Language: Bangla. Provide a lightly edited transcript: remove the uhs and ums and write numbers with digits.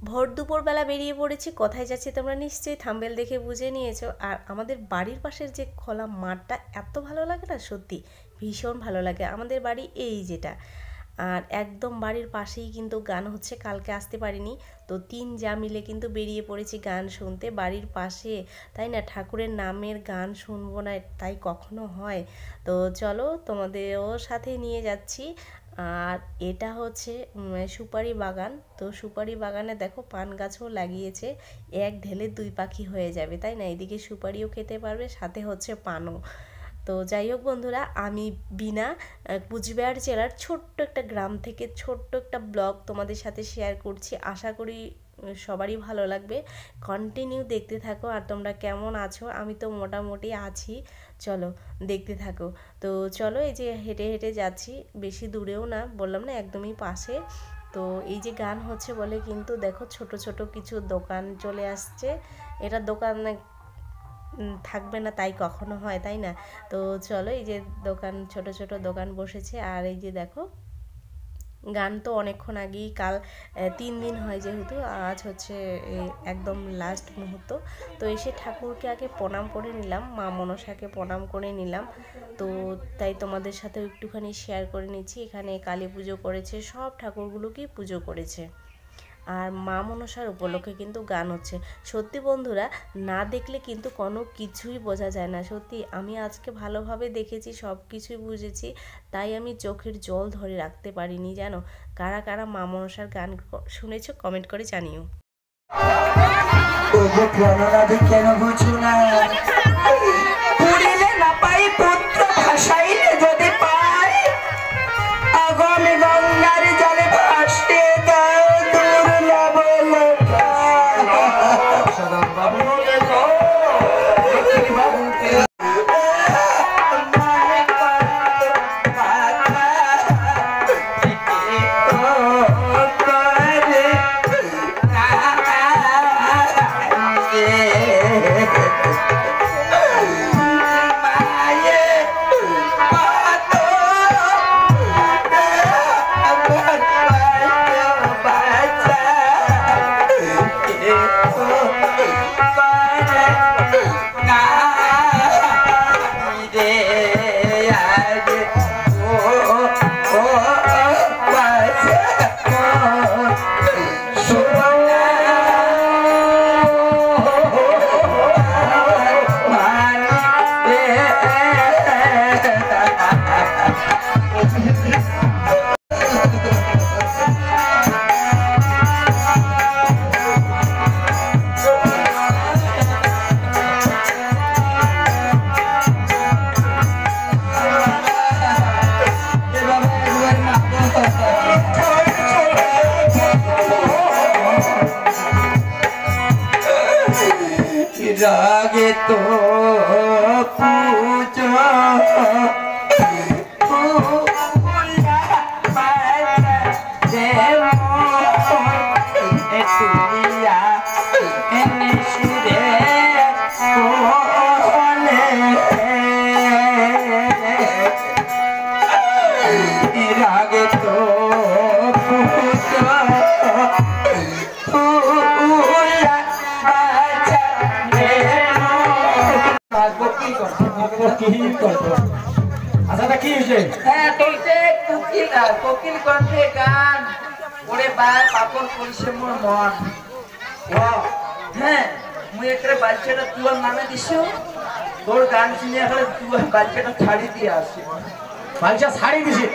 ভোর দুপুরবেলা বেরিয়ে পড়েছি। কোথায় যাচ্ছি তোমরা নিশ্চয়ই থাম্বনেল দেখে বুঝে নিয়েছো। আর আমাদের বাড়ির পাশের যে খোলা মাঠটা এত ভালো লাগে না, সত্যি ভীষণ ভালো লাগে। আমাদের বাড়ি এই যেটা, আর একদম বাড়ির পাশেই কিন্তু গান হচ্ছে। কালকে আসতে পারিনি, তো তিন যা মিলে কিন্তু বেরিয়ে পড়েছি গান শুনতে বাড়ির পাশে, তাই না? ঠাকুরের নামের গান শুনবো না তাই কখনো হয়? তো চলো তোমাদেরও সাথে নিয়ে যাচ্ছি। আর এটা হচ্ছে সুপারি বাগান। তো সুপারি বাগানে দেখো পান গাছও লাগিয়েছে, এক ঢেলে দুই পাখি হয়ে যাবে, তাই না? এদিকে সুপারিও খেতে পারবে, সাথে হচ্ছে পানও। তো যাই হোক বন্ধুরা, আমি বিনা কুচবিহার জেলার ছোট্ট একটা গ্রাম থেকে ছোট্ট একটা ব্লগ তোমাদের সাথে শেয়ার করছি। আশা করি সবারই ভালো লাগবে। কন্টিনিউ দেখতে থাকো। আর তোমরা কেমন আছো? আমি তো মোটামুটি আছি, চলো দেখতে থাকো। তো চলো, এই যে হেঁটে হেঁটে যাচ্ছি, বেশি দূরেও না, বললাম না একদমই পাশে। তো এই যে গান হচ্ছে বলে কিন্তু দেখো ছোট ছোট কিছু দোকান চলে আসছে। এটা দোকান থাকবে না তাই কখনো হয়, তাই না? তো চলো, এই যে দোকান, ছোট ছোট দোকান বসেছে। আর এই যে দেখো গান তো অনেকক্ষণ আগেই, কাল 3 দিন হয় যেহেতু, আজ হচ্ছে একদম লাস্ট মুহূর্ত। তো এসে ঠাকুরকে আগে প্রণাম করে নিলাম, মা মনসাকে প্রণাম করে নিলাম। তো তাই তোমাদের সাথে একটুখানি শেয়ার করে নিচ্ছি। এখানে কালী পুজো করেছে, সব ঠাকুরগুলোকেই পুজো করেছে। আর মা মনসার উপলক্ষে কিন্তু গান হচ্ছে। সত্যি বন্ধুরা, না দেখলে কিন্তু কোনো কিছুই বোঝা যায় না। সত্যি আমি আজকে ভালোভাবে দেখেছি, সব কিছুই বুঝেছি, তাই আমি চোখের জল ধরে রাখতে পারিনি, জানো? কারা কারা মা মনসার গান শুনেছো কমেন্ট করে জানিও। কেন বুঝো না, পুরিলে না পাই পুত্র ভাসাইলে যদি পাই, আগামী গঙ্গার জলে ভাসতে দাও দুর্লভ রাগে তো পুজো রাগে তো কোকিল কণ্ঠে গান ওরে বার পাপড় করিছে মোর মন। হ্যাঁ, মুই একটা বাচ্চাটা তুয়ার নামে দিছো, তোর গান শুনে এখন তুই বাচ্চাটা ছাড়ি দিয়ে আসি। বাচ্চা ছাড়ি দিছে